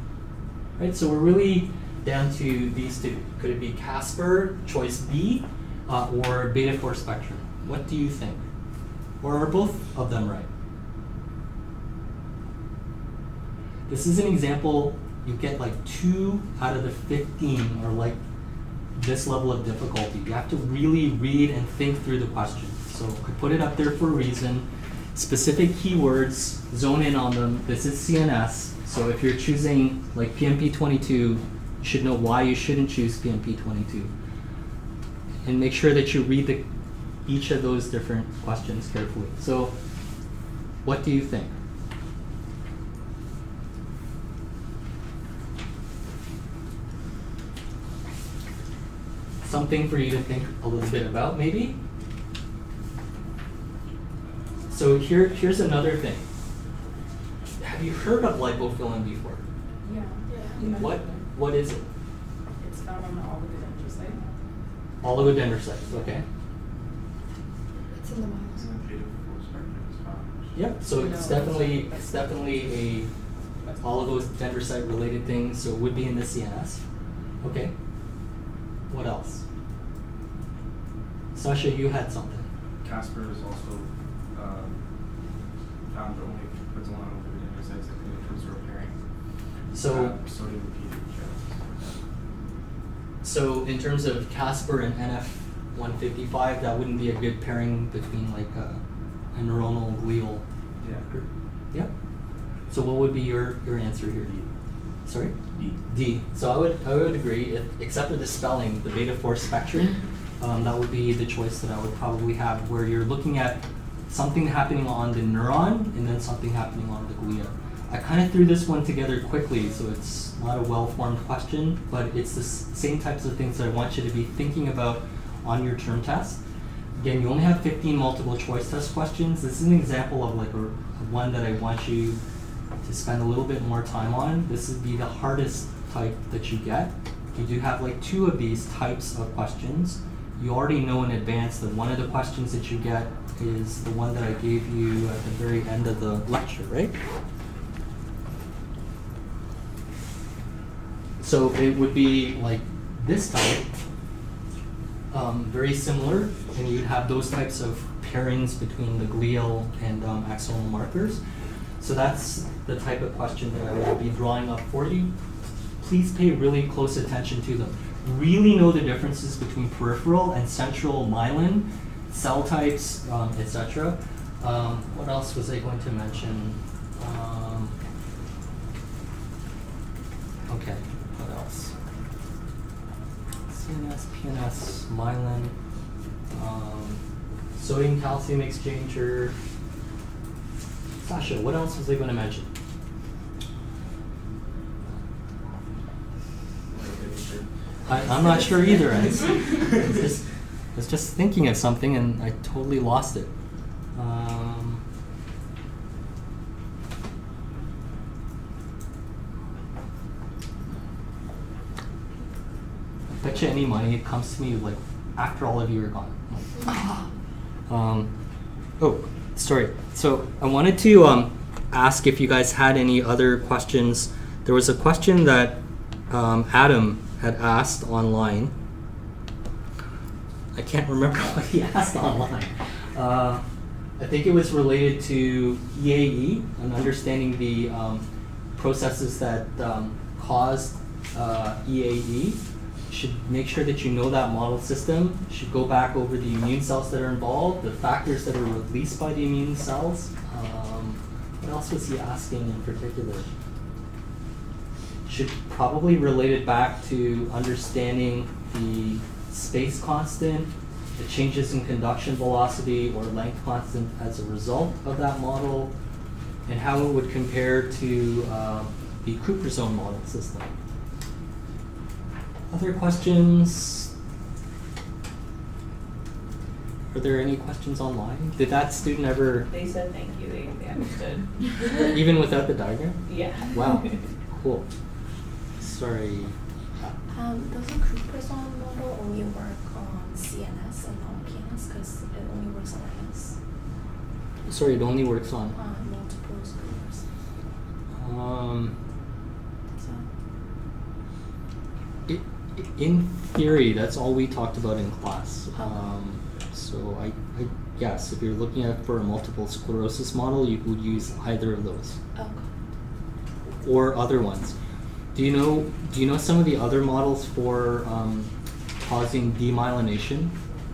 Speaker 1: Right, so we're really down to these two. Could it be Casper, choice B, or beta 4 spectrum? What do you think? Or are both of them right? This is an example, you get like 2 out of the 15 are like this level of difficulty. You have to really read and think through the question. So I put it up there for a reason. Specific keywords, zone in on them. This is CNS. So if you're choosing like PMP22, you should know why you shouldn't choose PMP22. And make sure that you read each of those different questions carefully. So what do you think? Something for you to think a little bit about, maybe? So here's another thing. Have you heard of lipofilin before?
Speaker 4: Yeah.
Speaker 1: What is it?
Speaker 4: It's found on the oligodendrocyte.
Speaker 1: Oligodendrocytes, okay.
Speaker 7: It's in the mind.
Speaker 1: Yep, so it's definitely a oligodendrocyte related thing, so it would be in the CNS. Okay. What else? Sasha, you had something.
Speaker 2: Casper is also found only puts on oligodendrocytes that can influence repairing.
Speaker 1: So
Speaker 2: Sodium repeated channels.
Speaker 1: So in terms of Casper and NF155, that wouldn't be a good pairing between like a neuronal glial
Speaker 2: Yeah.
Speaker 1: group. Yep. So what would be your answer here? Sorry? D. So I would agree, except for the spelling, the beta 4 spectrum, that would be the choice that I would probably have, where you're looking at something happening on the neuron and then something happening on the glia. I kind of threw this one together quickly, so it's not a well-formed question, but it's the same types of things that I want you to be thinking about on your term test. Again, you only have 15 multiple choice test questions. This is an example of like a one that I want you to spend a little bit more time on. This would be the hardest type that you get. You do have like 2 of these types of questions. You already know in advance that one of the questions that you get is the one that I gave you at the very end of the lecture, right? So it would be like this type, very similar, and you'd have those types of pairings between the glial and axonal markers. So that's the type of question that I will be drawing up for you. Please pay really close attention to them. Really know the differences between peripheral and central myelin, cell types, etc. What else was I going to mention? Okay, what else? CNS, PNS, myelin, sodium calcium exchanger. Sasha, what else was I going to mention? I'm not sure either. I was just thinking of something and I totally lost it. I bet you any money it comes to me like after all of you are gone. Oh, sorry. So I wanted to ask if you guys had any other questions. There was a question that Adam had asked online. I can't remember what he asked online. I think it was related to EAE and understanding the processes that cause EAE. Should make sure that you know that model system. Should go back over the immune cells that are involved, the factors that are released by the immune cells. What else was he asking in particular? Should probably relate it back to understanding the space constant, the changes in conduction velocity or length constant as a result of that model, and how it would compare to the Cooper-Zone model system. Other questions? Are there any questions online? Did that student ever,
Speaker 8: They said thank you, they understood.
Speaker 1: even without the diagram?
Speaker 8: Yeah.
Speaker 1: Wow, cool. Sorry.
Speaker 7: Does the Cooper-Zone model only work on CNS and not PNS? Because it only works on NS.
Speaker 1: Sorry, it only works on.
Speaker 7: Multiple sclerosis.
Speaker 1: In theory, that's all we talked about in class.
Speaker 7: Okay.
Speaker 1: So I guess if you're looking at for a multiple sclerosis model, you would use either of those
Speaker 7: Okay.
Speaker 1: or other ones. Do you know some of the other models for causing demyelination,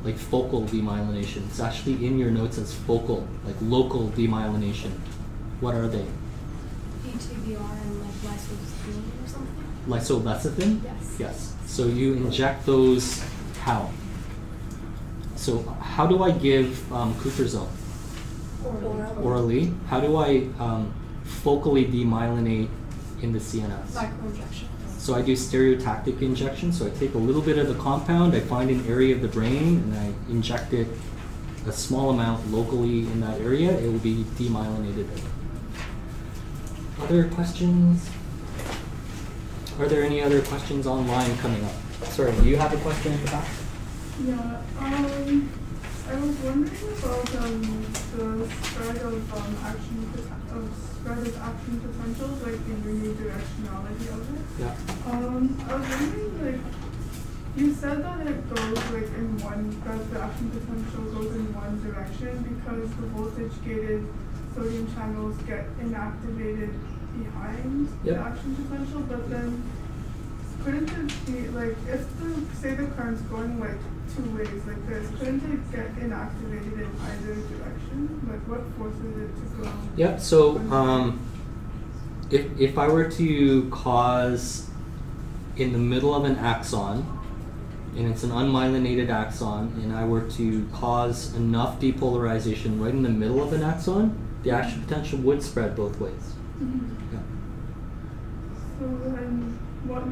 Speaker 1: like focal demyelination? It's actually in your notes as focal, like local demyelination. What are they?
Speaker 7: ETBR and like lysosine or something.
Speaker 1: Lysolecithin?
Speaker 7: Yes.
Speaker 1: Yes. So you inject those how? So how do I give cuprizone? Orally. How do I focally demyelinate in the CNS?
Speaker 7: Microinjection.
Speaker 1: So I do stereotactic injection. So I take a little bit of the compound, I find an area of the brain, and I inject it a small amount locally in that area. It will be demyelinated. Other questions? Are there any other questions online coming up? Sorry, do you have a question in the back?
Speaker 6: Yeah, I was wondering about the spread of action potential, like the unidirectionality of it.
Speaker 1: Yeah.
Speaker 6: I was wondering, like, you said that it goes like that the action potential goes in one direction because the voltage gated sodium channels get inactivated behind the
Speaker 1: Yep.
Speaker 6: action potential, but then couldn't it be like if say the current's going like two ways like this, couldn't it get inactivated in either direction? Like what forces it to go?
Speaker 1: Yep. So if I were to cause in the middle of an axon, and it's an unmyelinated axon, and I were to cause enough depolarization right in the middle of an axon, the action potential would spread both ways.
Speaker 6: Mm-hmm.
Speaker 1: Yeah.
Speaker 6: So then what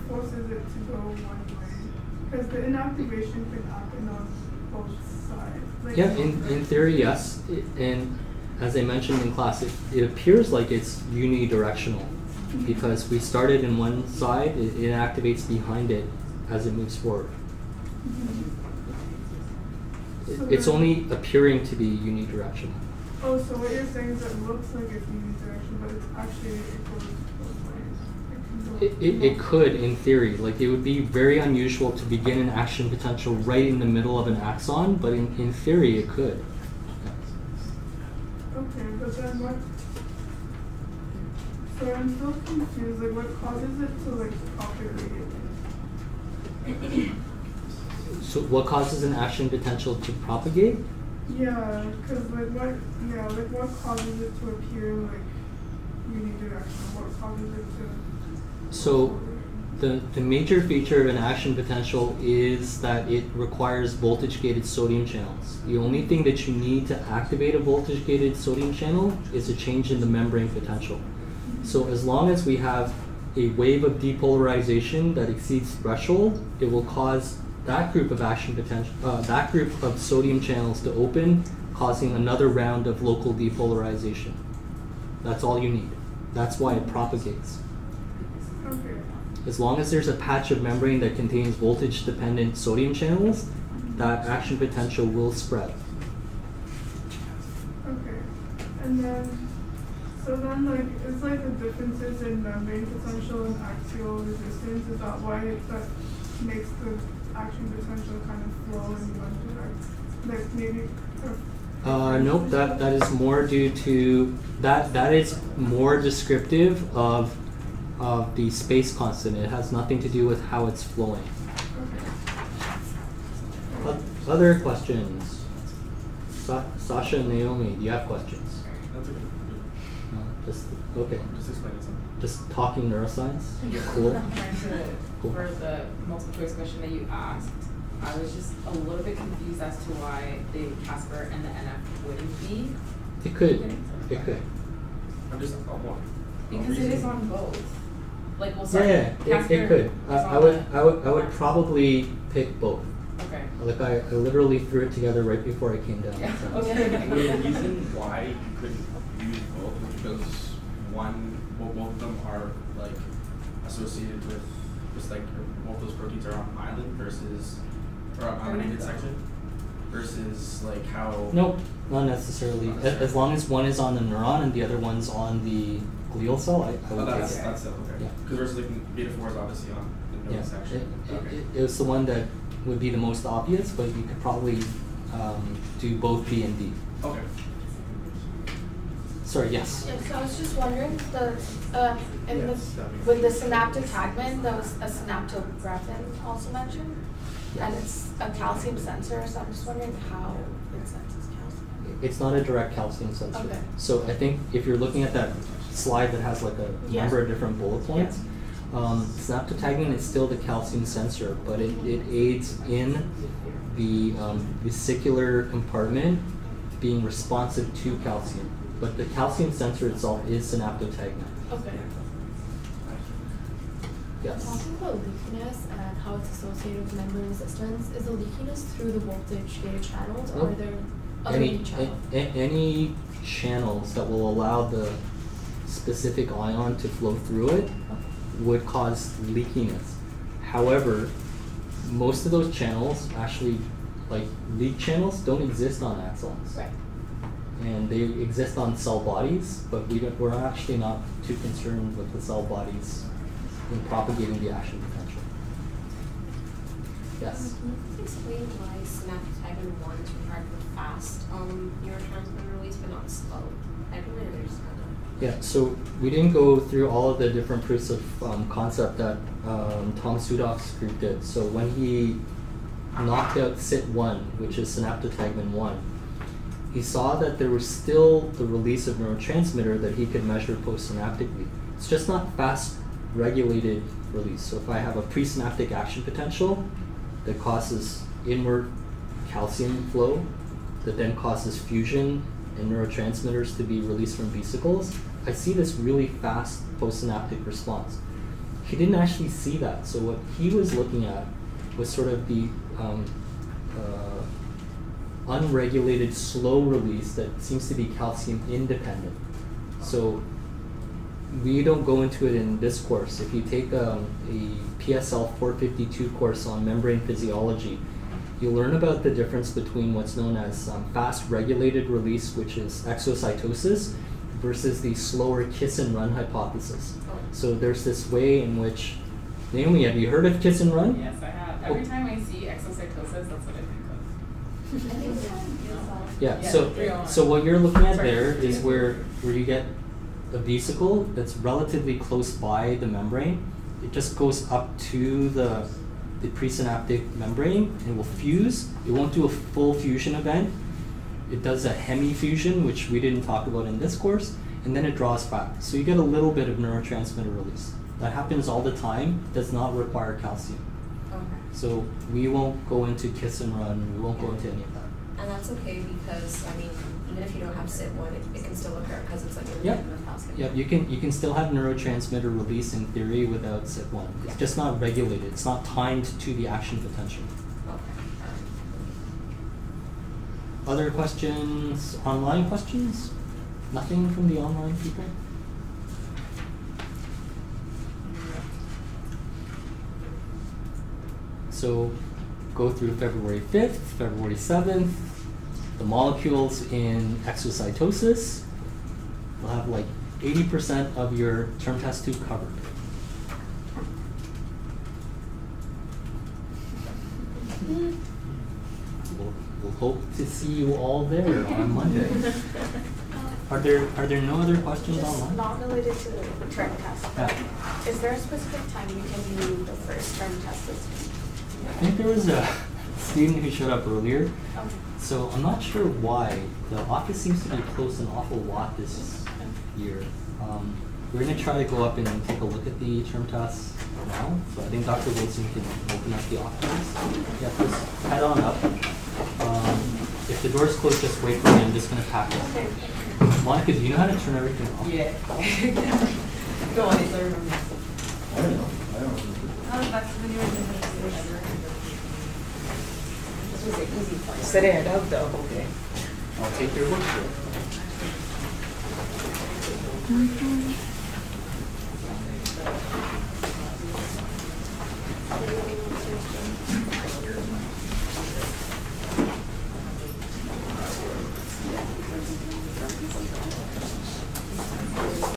Speaker 6: forces it to go one way? Because the inactivation can happen on both sides. Like
Speaker 1: Yeah, in theory, yes. And as I mentioned in class, it appears like it's unidirectional because we started in one side, it activates behind it as it moves forward.
Speaker 6: So
Speaker 1: It's
Speaker 6: then-
Speaker 1: only appearing to be unidirectional.
Speaker 6: Oh, so what you're saying is it looks like it's unidirectional, but it's actually it goes both ways. It can go
Speaker 1: It could, in theory. Like, it would be very unusual to begin an action potential right in the middle of an axon, but in theory, it could.
Speaker 6: Okay, but then what? So I'm still confused. Like, what causes it to like propagate?
Speaker 1: So what causes an action potential to propagate?
Speaker 6: Yeah, because like what? Yeah, like what causes it to appear like unidirectional? What causes it to?
Speaker 1: So the major feature of an action potential is that it requires voltage-gated sodium channels. The only thing that you need to activate a voltage-gated sodium channel is a change in the membrane potential. So as long as we have a wave of depolarization that exceeds threshold, it will cause that group of action potential, that group of sodium channels to open, causing another round of local depolarization. That's all you need. That's why it propagates.
Speaker 6: Okay.
Speaker 1: As long as there's a patch of membrane that contains voltage-dependent sodium channels, that action potential will spread.
Speaker 6: Okay. And then, so then like, it's like the differences in membrane potential and axial resistance. Is that why that makes the action potential kind of flow in one direction? Like maybe.
Speaker 1: Nope, that is more due to, that is more descriptive of the space constant. It has nothing to do with how it's flowing. Other questions? Sasha and Naomi, do you have questions?
Speaker 2: That's okay.
Speaker 1: No, okay.
Speaker 2: Just explaining something.
Speaker 1: Just talking neuroscience?
Speaker 4: Yeah.
Speaker 1: Cool.
Speaker 4: Trying to,
Speaker 1: Cool.
Speaker 4: for the multiple choice question that you asked, I was just a little bit confused as to why the Casper and the NF wouldn't be.
Speaker 1: It could. It could.
Speaker 2: I'm just
Speaker 4: Because it is on both. Like, well, sorry.
Speaker 1: Yeah,
Speaker 4: Casper
Speaker 1: it could.
Speaker 4: is
Speaker 1: I
Speaker 4: on
Speaker 1: would probably pick both.
Speaker 4: Okay.
Speaker 1: Like I literally threw it together right before I came down.
Speaker 4: Yeah,
Speaker 1: so.
Speaker 2: The
Speaker 4: okay.
Speaker 2: reason why you couldn't use both is because both of them are like associated with just like both those proteins are on island versus or on isolated section versus like how?
Speaker 1: Nope, not necessarily.
Speaker 2: Not necessarily.
Speaker 1: As long as one is on the neuron and the other one's on the glial cell, I
Speaker 2: Oh,
Speaker 1: would take
Speaker 2: that's
Speaker 1: it.
Speaker 2: that's it. Okay.
Speaker 1: Yeah.
Speaker 2: Because versus like beta 4 is obviously on the
Speaker 1: Yeah,
Speaker 2: node section. Okay.
Speaker 1: it was the one that would be the most obvious, but you could probably do both B and D.
Speaker 2: Okay.
Speaker 1: Sorry, yes.
Speaker 7: Yeah, so I was just wondering, in
Speaker 2: Yes, that'd be
Speaker 7: with the synaptic fragment, there was a synaptographin also mentioned, and it's a calcium sensor, so I'm just wondering how it senses calcium.
Speaker 1: It's not a direct calcium sensor.
Speaker 7: Okay.
Speaker 1: So I think if you're looking at that slide that has like a
Speaker 7: Yeah.
Speaker 1: number of different bullet points, synaptotagmin is still the calcium sensor, but it aids in the vesicular compartment being responsive to calcium. But the calcium sensor itself is synaptotagmin.
Speaker 7: Okay.
Speaker 1: Yes.
Speaker 7: Talking about leakiness and how it's associated with membrane resistance, is the leakiness through the voltage gated channels, or are there other
Speaker 1: Any,
Speaker 7: channels?
Speaker 1: any channels that will allow the specific ion to flow through it would cause leakiness. However, most of those channels actually, like leak channels, don't exist on axons.
Speaker 7: Right.
Speaker 1: And they exist on cell bodies, but we're actually not too concerned with the cell bodies in propagating the action potential. Yes.
Speaker 9: Can you explain why synaptotagmin 1 is required for fast neurotransmitter release but not slow? I don't really understand that.
Speaker 1: Yeah, so we didn't go through all of the different proofs of concept that Tom Sudok's group did. So when he knocked out SIT1, which is synaptotagmin 1, he saw that there was still the release of neurotransmitter that he could measure postsynaptically. It's just not fast regulated release. So if I have a presynaptic action potential that causes inward calcium flow, that then causes fusion and neurotransmitters to be released from vesicles, I see this really fast postsynaptic response. He didn't actually see that. So what he was looking at was sort of the unregulated slow release that seems to be calcium independent. So we don't go into it in this course. If you take a PSL 452 course on membrane physiology, you'll learn about the difference between what's known as fast regulated release, which is exocytosis, versus the slower kiss and run hypothesis. So there's this way in which, Naomi, have you heard of kiss and run?
Speaker 4: Yes, I have. Every time I see exocytosis, that's what I think of.
Speaker 1: Yeah,
Speaker 4: Yeah,
Speaker 1: so
Speaker 4: 301.
Speaker 1: so what you're looking at
Speaker 4: Sorry.
Speaker 1: there is where you get a vesicle that's relatively close by the membrane. It just goes up to the presynaptic membrane and will fuse. It won't do a full fusion event. It does a hemifusion, which we didn't talk about in this course, and then it draws back. So you get a little bit of neurotransmitter release. That happens all the time, does not require calcium.
Speaker 9: Okay.
Speaker 1: So we won't go into kiss and run, we won't go into any of that.
Speaker 9: And that's okay because, I mean, even if you don't have SIT1, it can still occur because it's like a
Speaker 1: Yep.
Speaker 9: limit of calcium.
Speaker 1: Yep, you can still have neurotransmitter release in theory without SIT1. It's just not regulated. It's not timed to the action potential.
Speaker 9: Okay.
Speaker 1: Other questions? Online questions? Nothing from the online people? So go through February 5th, February 7th, the molecules in exocytosis. We'll have like 80% of your term test 2 covered. We'll hope to see you all there on Monday. Are there no other questions
Speaker 7: Just
Speaker 1: online?
Speaker 7: not related to the term test.
Speaker 1: Yeah.
Speaker 7: Is there a specific time you can do the first term test this week?
Speaker 1: I think there was a student who showed up earlier,
Speaker 7: Okay.
Speaker 1: so I'm not sure why. The office seems to be closed an awful lot this year. We're going to try to go up and take a look at the term tests now. So I think Dr. Wilson can open up the office. Yeah, just head on up. If the door's closed, just wait for me. I'm just going to pack it.
Speaker 7: Okay.
Speaker 1: Monica, do you know how to turn everything off?
Speaker 4: Yeah. Go on, it's over.
Speaker 1: I don't know.
Speaker 4: This was an easy part. Set it up though. Okay.
Speaker 1: I'll take your word for it.